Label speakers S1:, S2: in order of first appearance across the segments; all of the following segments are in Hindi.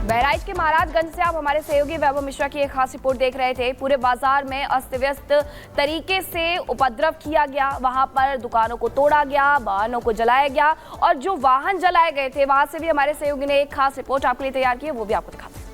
S1: बहराइच के महाराजगंज से आप हमारे सहयोगी वैभव मिश्रा की एक खास रिपोर्ट देख रहे थे। पूरे बाजार में अस्त व्यस्त तरीके से उपद्रव किया गया, वहां पर दुकानों को तोड़ा गया, वाहनों को जलाया गया और जो वाहन जलाए गए थे वहां से भी हमारे सहयोगी ने एक खास रिपोर्ट आपके लिए तैयार की है, वो भी आपको दिखाते हैं।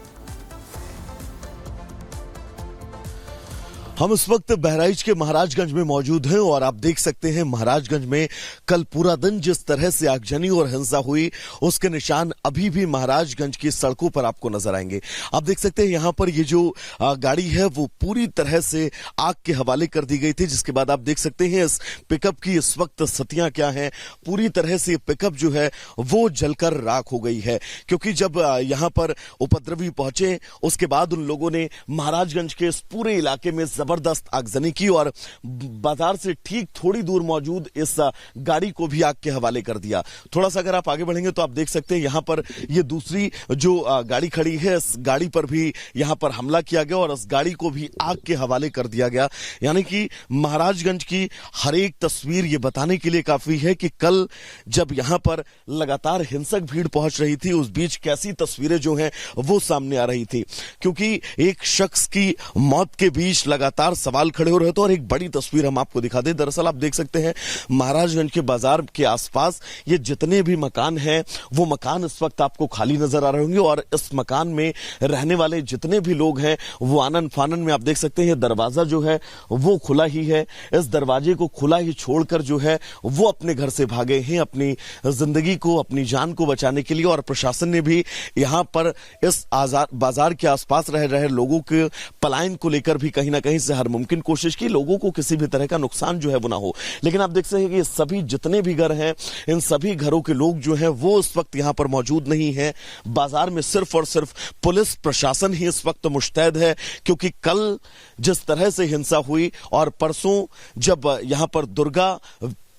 S2: हम इस वक्त बहराइच के महाराजगंज में मौजूद हैं और आप देख सकते हैं महाराजगंज में कल पूरा दिन जिस तरह से आगजनी और हिंसा हुई उसके निशान अभी भी महाराजगंज की सड़कों पर आपको नजर आएंगे। आप देख सकते हैं यहां पर ये जो गाड़ी है वो पूरी तरह से आग के हवाले कर दी गई थी, जिसके बाद आप देख सकते हैं इस पिकअप की इस वक्त स्थितियां क्या हैं। पूरी तरह से पिकअप जो है वो जलकर राख हो गई है, क्योंकि जब यहां पर उपद्रवी पहुंचे उसके बाद उन लोगों ने महाराजगंज के इस पूरे इलाके में जबरदस्त आगजनी की और बाजार से ठीक थोड़ी दूर मौजूद इस गाड़ी को भी आग के हवाले कर दिया। थोड़ा सा अगर आप आगे बढ़ेंगे तो आप देख सकते हैं यहां पर ये दूसरी जो गाड़ी खड़ी है इस गाड़ी पर भी यहां पर हमला किया गया और इस गाड़ी को भी आग के हवाले कर दिया गया। यानी कि महाराजगंज की हर एक तस्वीर ये बताने के लिए काफी है कि कल जब यहां पर लगातार हिंसक भीड़ पहुंच रही थी उस बीच कैसी तस्वीरें जो हैं वो सामने आ रही थी, क्योंकि एक शख्स की मौत के बीच लगातार सवाल खड़े हो रहे थे। और एक बड़ी तस्वीर हम आपको दिखा दें। दरअसल आप देख सकते हैं महाराजगंज के बाजार के आसपास ये जितने भी मकान हैं वो मकान इस वक्त आपको खाली नजर आ रहे होंगे और इस मकान में रहने वाले जितने भी लोग हैं वो आनन फानन में आप देख सकते हैं दरवाजा जो है वो खुला ही है। इस दरवाजे को खुला ही छोड़कर जो है वो अपने घर से भागे हैं अपनी जिंदगी को, अपनी जान को बचाने के लिए। और प्रशासन ने भी यहां पर इस बाजार के आसपास रह रहे लोगों के पलायन को लेकर भी कहीं ना कहीं से हर मुमकिन कोशिश की, लोगों को किसी भी तरह का नुकसान जो है वो ना हो। लेकिन आप देख सकते हैं कि सभी जितने भी घर हैं इन सभी घरों के लोग जो हैं वो इस वक्त यहां पर मौजूद नहीं है। बाजार में सिर्फ और सिर्फ पुलिस प्रशासन ही इस वक्त मुस्तैद है, क्योंकि कल जिस तरह से हिंसा हुई और परसों जब यहां पर दुर्गा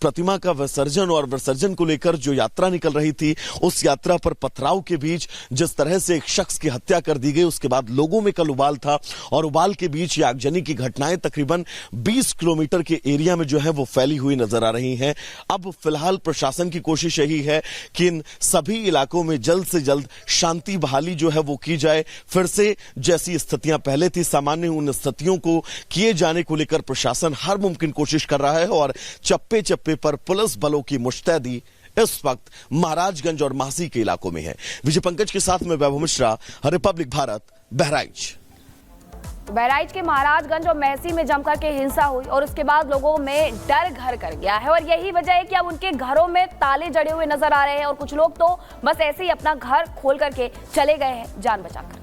S2: प्रतिमा का विसर्जन और विसर्जन को लेकर जो यात्रा निकल रही थी उस यात्रा पर पथराव के बीच जिस तरह से एक शख्स की हत्या कर दी गई, उसके बाद लोगों में कल उबाल था और उबाल के बीच ये आगजनी की घटनाएं तकरीबन 20 किलोमीटर के एरिया में जो है वो फैली हुई नजर आ रही हैं। अब फिलहाल प्रशासन की कोशिश यही है कि इन सभी इलाकों में जल्द से जल्द शांति बहाली जो है वो की जाए। फिर से जैसी स्थितियां पहले थी सामान्य उन स्थितियों को किए जाने को लेकर प्रशासन हर मुमकिन कोशिश कर रहा है और चप्पे चप्पे पर पुलिस बलों की मुस्तैदी इस वक्त महाराजगंज और महासी के इलाकों में है। विजय पंकज के साथ में वैभव मिश्रा, रिपब्लिक भारत, बहराइच।
S1: बहराइच के महाराजगंज और महसी में जमकर के हिंसा हुई और उसके बाद लोगों में डर घर कर गया है और यही वजह है कि अब उनके घरों में ताले जड़े हुए नजर आ रहे हैं और कुछ लोग तो बस ऐसे ही अपना घर खोल करके चले गए हैं जान बचा करके।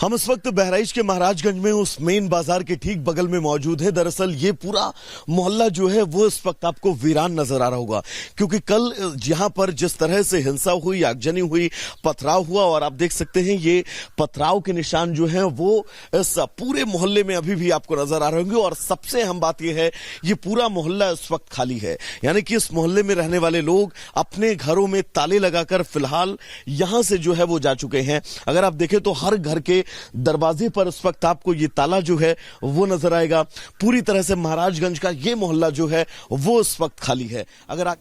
S2: हम इस वक्त बहराइच के महाराजगंज में उस मेन बाजार के ठीक बगल में मौजूद है। दरअसल ये पूरा मोहल्ला जो है वो इस वक्त आपको वीरान नजर आ रहा होगा, क्योंकि कल यहां पर जिस तरह से हिंसा हुई, आगजनी हुई, पथराव हुआ और आप देख सकते हैं ये पथराव के निशान जो हैं वो इस पूरे मोहल्ले में अभी भी आपको नजर आ रहे होंगे। और सबसे अहम बात यह है ये पूरा मोहल्ला इस वक्त खाली है, यानी कि इस मोहल्ले में रहने वाले लोग अपने घरों में ताले लगाकर फिलहाल यहां से जो है वो जा चुके हैं। अगर आप देखें तो हर घर के दरवाजे पर इस वक्त आपको ये ताला जो है वो नजर आएगा। पूरी तरह से महाराजगंज का ये मोहल्ला जो है वो इस वक्त खाली है। अगर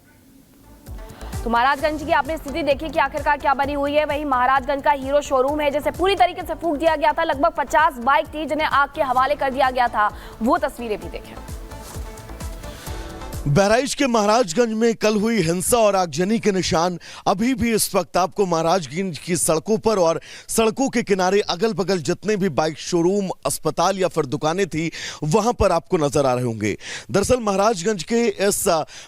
S1: तो महाराजगंज की आपने स्थिति देखी कि आखिरकार क्या बनी हुई है। वहीं महाराजगंज का हीरो शोरूम है जिसे पूरी तरीके से फूंक दिया गया था। लगभग 50 बाइक थी जिन्हें आग के हवाले कर दिया गया था, वो तस्वीरें भी देखें।
S2: बहराइच के महाराजगंज में कल हुई हिंसा और आगजनी के निशान अभी भी इस वक्त आपको महाराजगंज की सड़कों पर और सड़कों के किनारे अगल बगल जितने भी बाइक शोरूम, अस्पताल या फिर दुकानें थी वहां पर आपको नजर आ रहे होंगे। दरअसल महाराजगंज के इस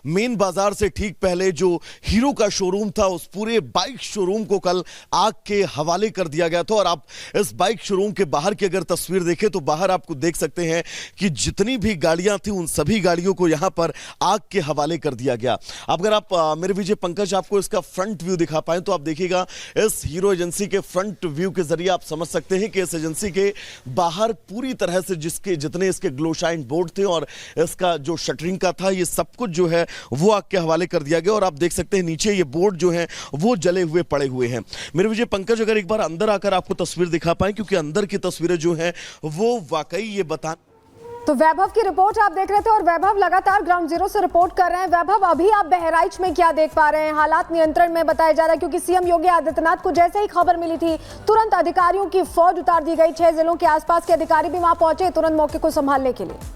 S2: मेन बाजार से ठीक पहले जो हीरो का शोरूम था उस पूरे बाइक शोरूम को कल आग के हवाले कर दिया गया था। और आप इस बाइक शोरूम के बाहर की अगर तस्वीर देखें तो बाहर आपको देख सकते हैं कि जितनी भी गाड़ियां थी उन सभी गाड़ियों को यहां पर आग के हवाले कर दिया गया। अगर आप मेरे विजय पंकज आपको इसका फ्रंट व्यू दिखा पाए तो आप देखिएगा इस हीरो एजेंसी के फ्रंट व्यू के जरिए आप समझ सकते हैं कि इस एजेंसी के बाहर पूरी तरह से जितने इसके ग्लोशाइन बोर्ड थे और इसका जो शटरिंग का था ये सब कुछ जो है वो आग के हवाले कर दिया गया। और आप देख सकते हैं नीचे ये बोर्ड जो है वो जले हुए पड़े हुए हैं। मेरे विजय पंकज अगर एक बार अंदर आकर आपको तस्वीर दिखा पाए, क्योंकि अंदर की तस्वीरें जो है वो वाकई ये बता
S3: तो वैभव की रिपोर्ट आप देख रहे थे और वैभव लगातार ग्राउंड जीरो से रिपोर्ट कर रहे हैं। वैभव, अभी आप बहराइच में क्या देख पा रहे हैं? हालात नियंत्रण में बताया जा रहा है क्योंकि सीएम योगी आदित्यनाथ को जैसे ही खबर मिली थी तुरंत अधिकारियों की फौज उतार दी गई। 6 जिलों के आसपास के अधिकारी भी वहां पहुंचे तुरंत मौके को संभालने के लिए।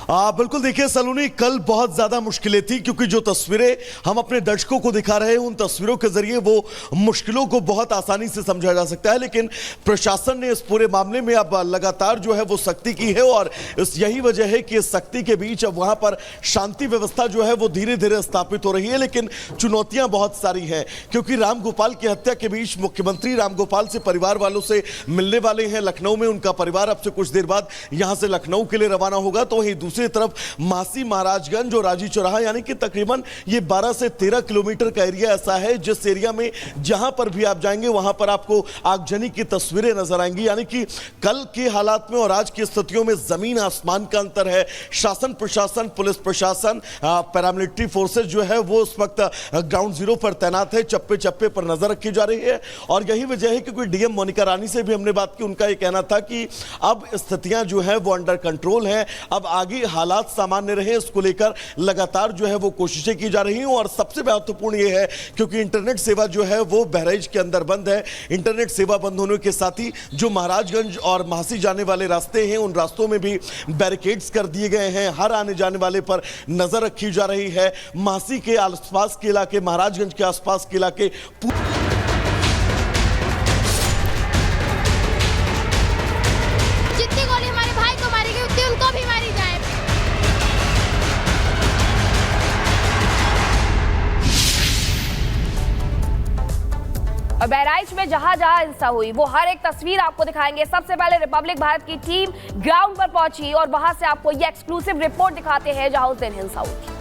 S2: बिल्कुल, देखिए सलोनी, कल बहुत ज्यादा मुश्किलें थी क्योंकि जो तस्वीरें हम अपने दर्शकों को दिखा रहे हैं उन तस्वीरों के जरिए वो मुश्किलों को बहुत आसानी से समझा जा सकता है, लेकिन प्रशासन ने इस पूरे मामले में अब लगातार जो है वो सख्ती की है और यही वजह है कि इस सख्ती के बीच अब वहां पर शांति व्यवस्था जो है वो धीरे धीरे स्थापित हो रही है। लेकिन चुनौतियां बहुत सारी हैं क्योंकि रामगोपाल की हत्या के बीच मुख्यमंत्री रामगोपाल से परिवार वालों से मिलने वाले हैं लखनऊ में। उनका परिवार अब से कुछ देर बाद यहां से लखनऊ के लिए रवाना होगा। तो वहीं दूसरी तरफ मासी महाराजगंज और राजी चौराहा यानी कि तकरीबन ये 12 से 13 किलोमीटर का एरिया ऐसा है जिस एरिया में जहां पर भी आप जाएंगे वहां पर आपको आगजनी की तस्वीरें नजर आएंगी। यानी कि कल के हालात में और आज की स्थितियों में जमीन आसमान का अंतर है। शासन प्रशासन, पुलिस प्रशासन, पैरामिलिट्री फोर्सेस जो है वो उस वक्त ग्राउंड जीरो पर तैनात है, चप्पे चप्पे पर नजर रखी जा रही है। और यही वजह है क्योंकि डीएम मोनिका रानी से भी हमने बात की, उनका यह कहना था कि अब स्थितियां जो है वो अंडर कंट्रोल है, अब आगे हालात सामान्य रहे इसको लेकर लगातार जो है वो कोशिशें की जा रही हैं। और सबसे महत्वपूर्ण ये है क्योंकि इंटरनेट सेवा जो है वो बहराइच के अंदर बंद है। इंटरनेट सेवा बंद होने के साथ ही जो महाराजगंज और महासी जाने वाले रास्ते हैं उन रास्तों में भी बैरिकेड्स कर दिए गए हैं। हर आने जाने वाले पर नजर रखी जा रही है। महासी के आसपास के इलाके, महाराजगंज के आसपास के इलाके
S4: जितनी गोली हमारे भाई को मारी गई उतनी उनको भी मारी जाए।
S1: और बहराइच में जहां जहां हिंसा हुई वो हर एक तस्वीर आपको दिखाएंगे। सबसे पहले रिपब्लिक भारत की टीम ग्राउंड पर पहुंची और वहां से आपको ये एक्सक्लूसिव रिपोर्ट दिखाते हैं जहां उस दिन हिंसा हुई थी।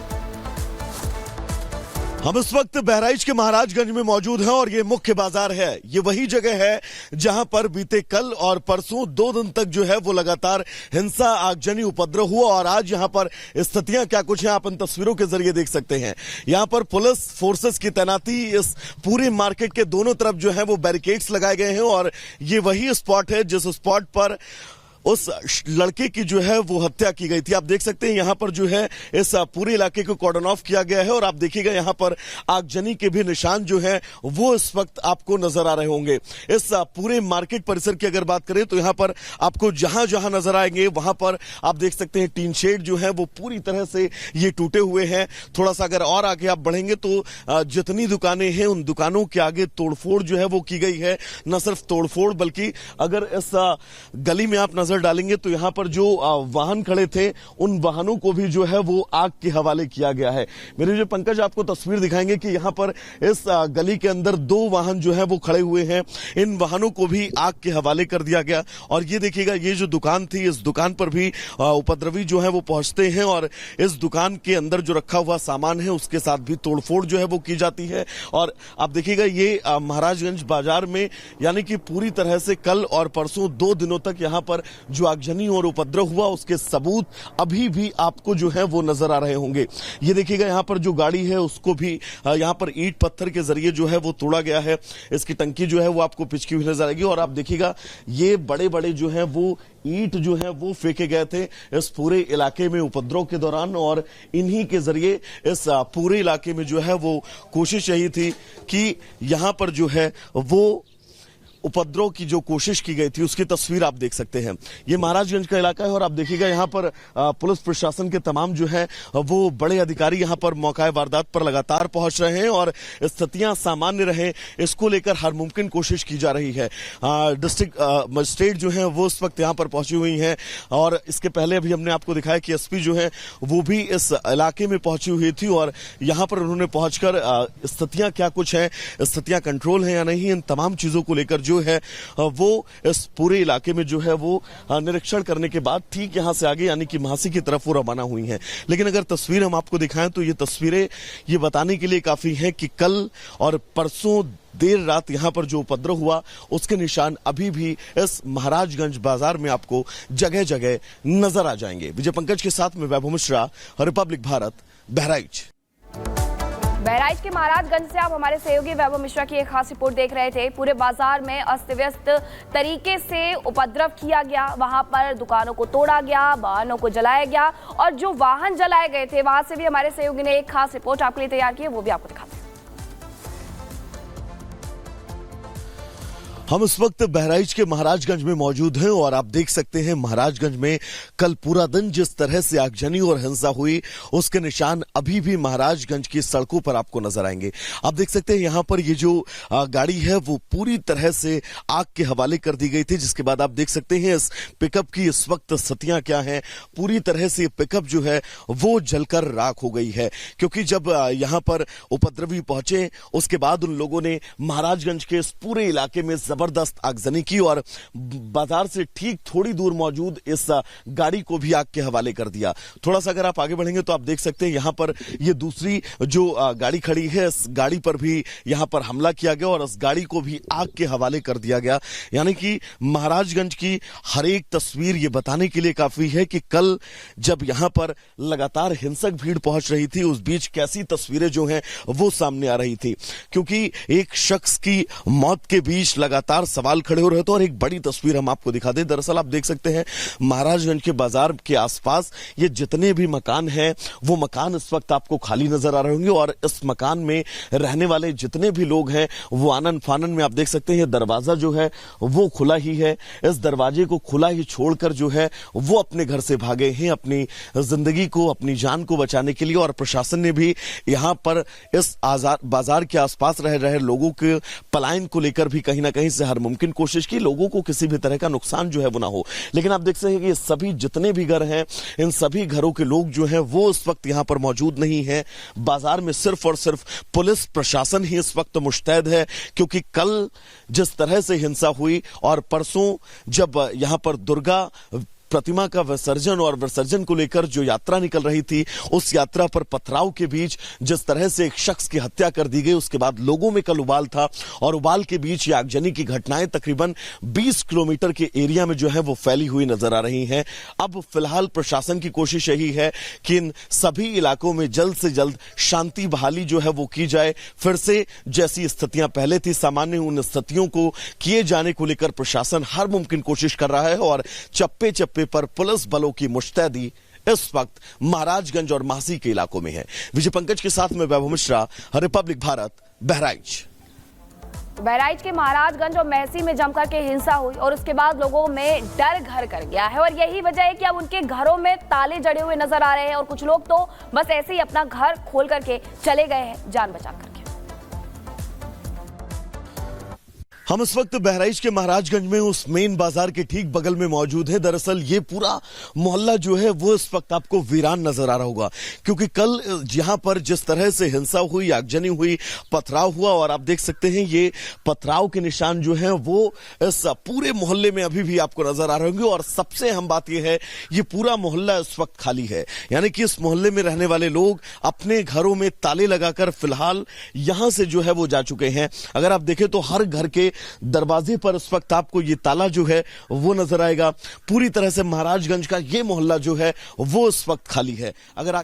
S2: हम इस वक्त बहराइच के महाराजगंज में मौजूद हैं और ये मुख्य बाजार है। ये वही जगह है जहां पर बीते कल और परसों 2 दिन तक जो है वो लगातार हिंसा, आगजनी, उपद्रव हुआ। और आज यहां पर स्थितियां क्या कुछ हैं आप इन तस्वीरों के जरिए देख सकते हैं। यहां पर पुलिस फोर्सेस की तैनाती, इस पूरे मार्केट के दोनों तरफ जो है वो बैरिकेड्स लगाए गए हैं। और ये वही स्पॉट है जिस स्पॉट पर उस लड़के की जो है वो हत्या की गई थी। आप देख सकते हैं यहां पर जो है इस पूरे इलाके को कॉर्डन ऑफ किया गया है और आप देखिएगा यहां पर आगजनी के भी निशान जो है वो इस वक्त आपको नजर आ रहे होंगे। इस पूरे मार्केट परिसर की अगर बात करें तो यहां पर आपको जहां जहां नजर आएंगे वहां पर आप देख सकते हैं टीन शेड जो है वो पूरी तरह से ये टूटे हुए हैं। थोड़ा सा अगर और आगे आप बढ़ेंगे तो जितनी दुकानें हैं उन दुकानों के आगे तोड़फोड़ जो है वो की गई है। न सिर्फ तोड़फोड़ बल्कि अगर इस गली में आप नजर डालेंगे तो यहां पर जो वाहन खड़े थे उन वाहनों को भी जो है वो आग के हवाले किया गया है। मेरे जो पंकज आपको तस्वीर दिखाएंगे कि यहां पर इस गली के अंदर 2 वाहन जो है वो खड़े हुए हैं। इन वाहनों को भी आग के हवाले कर दिया गया। और ये देखिएगा ये जो दुकान थी इस दुकान पर भी उपद्रवी जो है वो पहुंचते हैं और इस दुकान के अंदर जो रखा हुआ सामान है उसके साथ भी तोड़फोड़ जो है वो की जाती है। और आप देखिएगा ये महाराजगंज बाजार में यानी कि पूरी तरह से कल और परसों 2 दिनों तक यहां पर जो आगजनी और उपद्रव हुआ उसके सबूत अभी भी आपको जो है वो नजर आ रहे होंगे। ये देखिएगा यहां पर जो गाड़ी है उसको भी यहां पर ईंट पत्थर के जरिए जो है वो तोड़ा गया है। इसकी टंकी जो है वो आपको पिचकी हुई नजर आएगी। और आप देखिएगा ये बड़े बड़े जो है वो ईंट जो है वो फेंके गए थे इस पूरे इलाके में उपद्रव के दौरान। और इन्हीं के जरिए इस पूरे इलाके में जो है वो कोशिश यही थी कि यहां पर जो है वो उपद्रव की जो कोशिश की गई थी उसकी तस्वीर आप देख सकते हैं। ये महाराजगंज का इलाका है और आप देखिएगा यहाँ पर पुलिस प्रशासन के तमाम जो है वो बड़े अधिकारी यहाँ पर मौका वारदात पर लगातार पहुंच रहे हैं और स्थितियां सामान्य रहे इसको लेकर हर मुमकिन कोशिश की जा रही है। डिस्ट्रिक्ट मजिस्ट्रेट जो है वो इस वक्त यहाँ पर पहुंची हुई हैं और इसके पहले अभी हमने आपको दिखाया कि एसपी जो है वो भी इस इलाके में पहुंची हुई थी और यहाँ पर उन्होंने पहुंचकर स्थितियां क्या कुछ है, स्थितियां कंट्रोल है या नहीं, इन तमाम चीजों को लेकर जो है वो इस पूरे इलाके में जो है वो निरीक्षण करने के बाद ठीक यहां से आगे यानी कि महासी की तरफ वो रवाना हुई हैं। लेकिन अगर तस्वीर हम आपको दिखाएं तो ये तस्वीरें ये बताने के लिए काफी हैं कि कल और परसों देर रात यहां पर जो उपद्रव हुआ उसके निशान अभी भी इस महाराजगंज बाजार में आपको जगह जगह नजर आ जाएंगे। विजय पंकज के साथ में वैभव मिश्रा, रिपब्लिक भारत, बहराइच।
S1: बहराइच के महाराजगंज से आप हमारे सहयोगी वैभव मिश्रा की एक खास रिपोर्ट देख रहे थे। पूरे बाजार में अस्त व्यस्त तरीके से उपद्रव किया गया, वहां पर दुकानों को तोड़ा गया, वाहनों को जलाया गया और जो वाहन जलाए गए थे वहां से भी हमारे सहयोगी ने एक खास रिपोर्ट आपके लिए तैयार की है, वो भी आपको दिखाते हैं।
S2: हम इस वक्त बहराइच के महाराजगंज में मौजूद हैं और आप देख सकते हैं महाराजगंज में कल पूरा दिन जिस तरह से आगजनी और हिंसा हुई उसके निशान अभी भी महाराजगंज की सड़कों पर आपको नजर आएंगे। आप देख सकते हैं यहां पर ये जो गाड़ी है वो पूरी तरह से आग के हवाले कर दी गई थी, जिसके बाद आप देख सकते हैं इस पिकअप की इस वक्त स्थितियां क्या हैं। पूरी तरह से पिकअप जो है वो जलकर राख हो गई है, क्योंकि जब यहां पर उपद्रवी पहुंचे उसके बाद उन लोगों ने महाराजगंज के इस पूरे इलाके में जबरदस्त आगजनी की और बाजार से ठीक थोड़ी दूर मौजूद इस गाड़ी को भी आग के हवाले कर दिया। थोड़ा सा अगर आप आगे बढ़ेंगे तो आप देख सकते हैं यहां पर ये दूसरी जो गाड़ी खड़ी है, इस गाड़ी पर भी यहां पर हमला किया गया और इस गाड़ी को भी आग के हवाले कर दिया गया। यानी कि महाराजगंज की हर एक तस्वीर ये बताने के लिए काफी है कि कल जब यहां पर लगातार हिंसक भीड़ पहुंच रही थी उस बीच कैसी तस्वीरें जो हैं वो सामने आ रही थी, क्योंकि एक शख्स की मौत के बीच लगातार सवाल खड़े हो रहे थे। और एक बड़ी तस्वीर हम आपको दिखा दें, दरअसल आप देख सकते हैं महाराजगंज के बाजार के आसपास ये जितने भी मकान हैं वो मकान इस वक्त आपको खाली नजर आ रहे होंगे और इस मकान में रहने वाले जितने भी लोग हैं वो आनन फानन में आप देख सकते हैं दरवाजा जो है वो खुला ही है। इस दरवाजे को खुला ही छोड़कर जो है वो अपने घर से भागे हैं अपनी जिंदगी को, अपनी जान को बचाने के लिए। और प्रशासन ने भी यहां पर इस बाजार के आसपास रह रहे लोगों के पलायन को लेकर भी कहीं ना कहीं से हर मुमकिन कोशिश की, लोगों को किसी भी तरह का नुकसान जो है वो ना हो। लेकिन आप देख सकते हैं कि सभी जितने भी घर हैं इन सभी घरों के लोग जो हैं वो इस वक्त यहां पर मौजूद नहीं है। बाजार में सिर्फ और सिर्फ पुलिस प्रशासन ही इस वक्त मुस्तैद है, क्योंकि कल जिस तरह से हिंसा हुई और परसों जब यहां पर दुर्गा प्रतिमा का विसर्जन और विसर्जन को लेकर जो यात्रा निकल रही थी उस यात्रा पर पथराव के बीच जिस तरह से एक शख्स की हत्या कर दी गई, उसके बाद लोगों में कल उबाल था और उबाल के बीच ये आगजनी की घटनाएं तकरीबन 20 किलोमीटर के एरिया में जो है वो फैली हुई नजर आ रही हैं। अब फिलहाल प्रशासन की कोशिश यही है कि इन सभी इलाकों में जल्द से जल्द शांति बहाली जो है वो की जाए, फिर से जैसी स्थितियां पहले थी सामान्य उन स्थितियों को किए जाने को लेकर प्रशासन हर मुमकिन कोशिश कर रहा है और चप्पे चप्पे पर पुलिस बलों की मुस्तैदी इस वक्त महाराजगंज और महासी के इलाकों में है। विजय पंकज के साथ में वैभव मिश्रा, रिपब्लिक भारत, बहराइच।
S1: बहराइच के महाराजगंज और महसी में जमकर के हिंसा हुई और उसके बाद लोगों में डर घर कर गया है और यही वजह है कि अब उनके घरों में ताले जड़े हुए नजर आ रहे हैं और कुछ लोग तो बस ऐसे ही अपना घर खोल करके चले गए हैं जान बचा करके।
S2: हम इस वक्त बहराइच के महाराजगंज में उस मेन बाजार के ठीक बगल में मौजूद है। दरअसल ये पूरा मोहल्ला जो है वो इस वक्त आपको वीरान नजर आ रहा होगा, क्योंकि कल यहां पर जिस तरह से हिंसा हुई, आगजनी हुई, पथराव हुआ और आप देख सकते हैं ये पथराव के निशान जो हैं वो इस पूरे मोहल्ले में अभी भी आपको नजर आ रहे होंगे। और सबसे अहम बात यह है ये पूरा मोहल्ला इस वक्त खाली है, यानी कि इस मोहल्ले में रहने वाले लोग अपने घरों में ताले लगाकर फिलहाल यहां से जो है वो जा चुके हैं। अगर आप देखें तो हर घर के दरवाजे पर इस वक्त आपको ये ताला जो है वो नजर आएगा। पूरी तरह से महाराजगंज का ये मोहल्ला जो है वो इस वक्त खाली है। अगर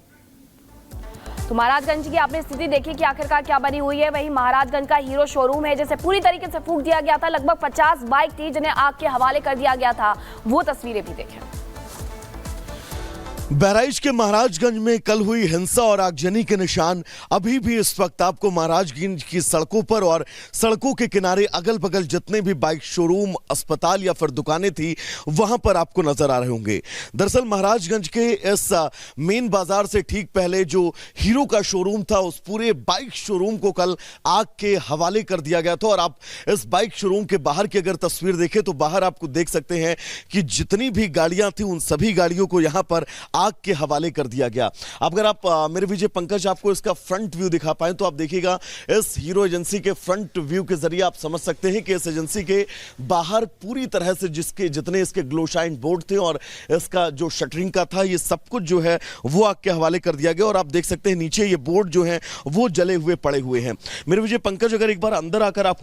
S1: तो महाराजगंज की आपने स्थिति देखी कि आखिरकार क्या बनी हुई है। वही महाराजगंज का हीरो शोरूम है जिसे पूरी तरीके से फूंक दिया गया था। लगभग 50 बाइक थी जिन्हें आग के हवाले कर दिया गया था, वो तस्वीरें भी देखें।
S2: बहराइच के महाराजगंज में कल हुई हिंसा और आगजनी के निशान अभी भी इस वक्त आपको महाराजगंज की सड़कों पर और सड़कों के किनारे अगल बगल जितने भी बाइक शोरूम, अस्पताल या फिर दुकानें थी वहां पर आपको नजर आ रहे होंगे। दरअसल महाराजगंज के इस मेन बाजार से ठीक पहले जो हीरो का शोरूम था उस पूरे बाइक शोरूम को कल आग के हवाले कर दिया गया था। और आप इस बाइक शोरूम के बाहर की अगर तस्वीर देखें तो बाहर आपको देख सकते हैं कि जितनी भी गाड़ियां थी उन सभी गाड़ियों को यहां पर आग के हवाले कर दिया गया। अगर आप मेरे विजय पंकज आपको इसका फ्रंट व्यू दिखा पाए तो आप देखिएगा इस हीरो एजेंसी के फ्रंट व्यू के जरिए आप समझ सकते हैं कि इस एजेंसी के बाहर पूरी तरह से जितने इसके ग्लोशाइन बोर्ड थे और इसका जो शटरिंग का था ये सब कुछ जो है वो आग के हवाले कर दिया गया। और आप देख सकते हैं नीचे ये बोर्ड जो है वो जले हुए पड़े हुए हैं। मेरे विजय पंकज अगर एक बार अंदर आकर आप